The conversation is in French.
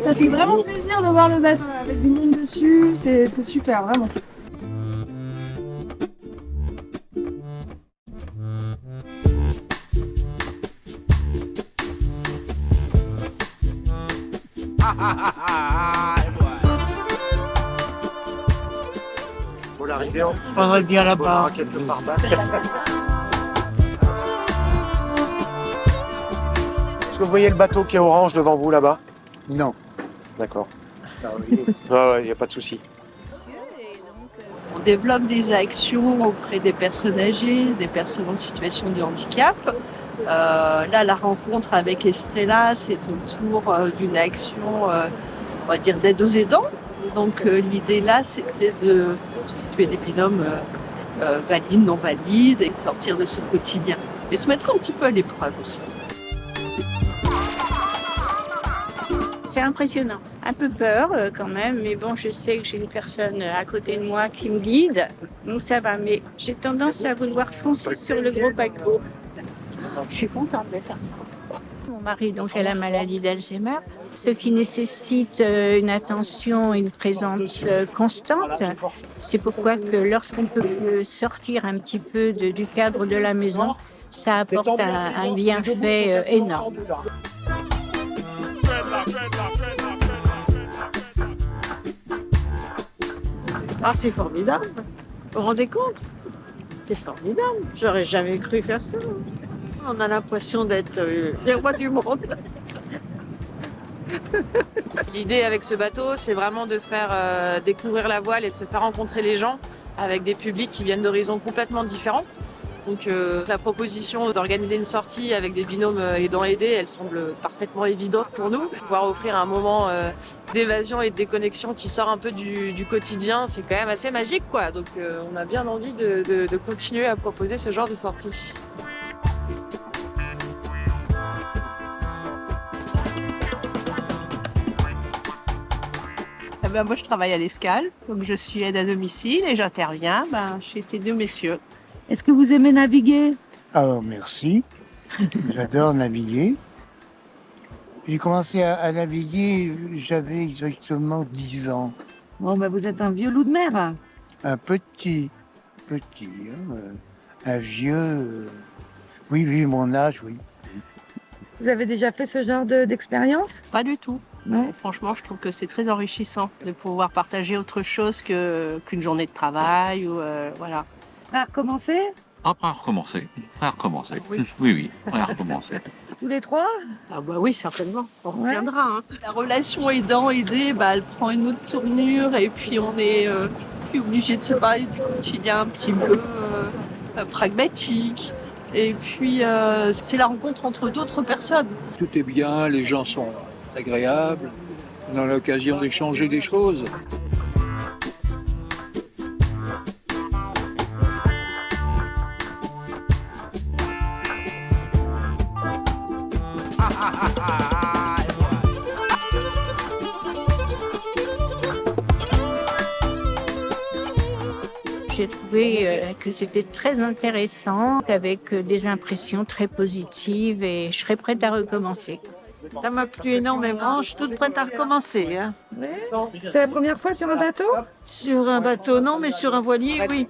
Ça fait vraiment plaisir de voir le bateau avec du monde dessus, c'est super, vraiment. Faut l'arriver en prendrais bien là-bas. quelque part bas. Est-ce que vous voyez le bateau qui est orange devant vous là-bas? Non. D'accord. Il n'y a pas de souci. On développe des actions auprès des personnes âgées, des personnes en situation de handicap. Là, la rencontre avec Estrella, c'est autour d'une action, on va dire, d'aide aux aidants. Donc l'idée là, c'était de constituer des binômes valides, non valides, et de sortir de ce quotidien. Et se mettre un petit peu à l'épreuve aussi. C'est impressionnant. Un peu peur quand même, mais bon, je sais que j'ai une personne à côté de moi qui me guide, donc ça va. Mais j'ai tendance à vouloir foncer sur le gros paquebot. Je suis contente de faire ça. Mon mari donc a la maladie d'Alzheimer, ce qui nécessite une attention, une présence constante. C'est pourquoi que lorsqu'on peut sortir un petit peu du cadre de la maison, ça apporte un bienfait énorme. Ah, c'est formidable. Vous vous rendez compte? C'est formidable. J'aurais jamais cru faire ça. On a l'impression d'être les rois du monde. L'idée avec ce bateau, c'est vraiment de faire découvrir la voile et de se faire rencontrer les gens avec des publics qui viennent d'horizons complètement différents. Donc la proposition d'organiser une sortie avec des binômes aidant-aidés, elle semble parfaitement évidente pour nous. Pouvoir offrir un moment d'évasion et de déconnexion qui sort un peu du quotidien, c'est quand même assez magique, quoi. Donc on a bien envie de continuer à proposer ce genre de sortie. Moi, je travaille à l'Escale, donc je suis aide à domicile et j'interviens chez ces deux messieurs. Est-ce que vous aimez naviguer? Alors, merci. J'adore naviguer. J'ai commencé à naviguer, j'avais exactement 10 ans. Bon, ben vous êtes un vieux loup de mer. Un petit, un vieux. Oui, mon âge, oui. Vous avez déjà fait ce genre d'expérience? Pas du tout. Non. Franchement, je trouve que c'est très enrichissant de pouvoir partager autre chose qu'une journée de travail ou voilà. À recommencer? Ah, pas à recommencer. Pas à recommencer. Oui, on va recommencer. Tous les trois? Ah bah oui, certainement. On Ouais. reviendra. Hein. La relation aidant-aidé, elle prend une autre tournure et puis on est plus obligé de se parler du quotidien un petit peu pragmatique. Et puis c'est la rencontre entre d'autres personnes. Tout est bien, les gens sont agréables, on a l'occasion d'échanger des choses. J'ai trouvé que c'était très intéressant, avec des impressions très positives et je serais prête à recommencer. Ça m'a plu énormément. Je suis toute prête à recommencer. Hein. C'est la première fois sur un bateau? Sur un bateau, non, mais sur un voilier, oui.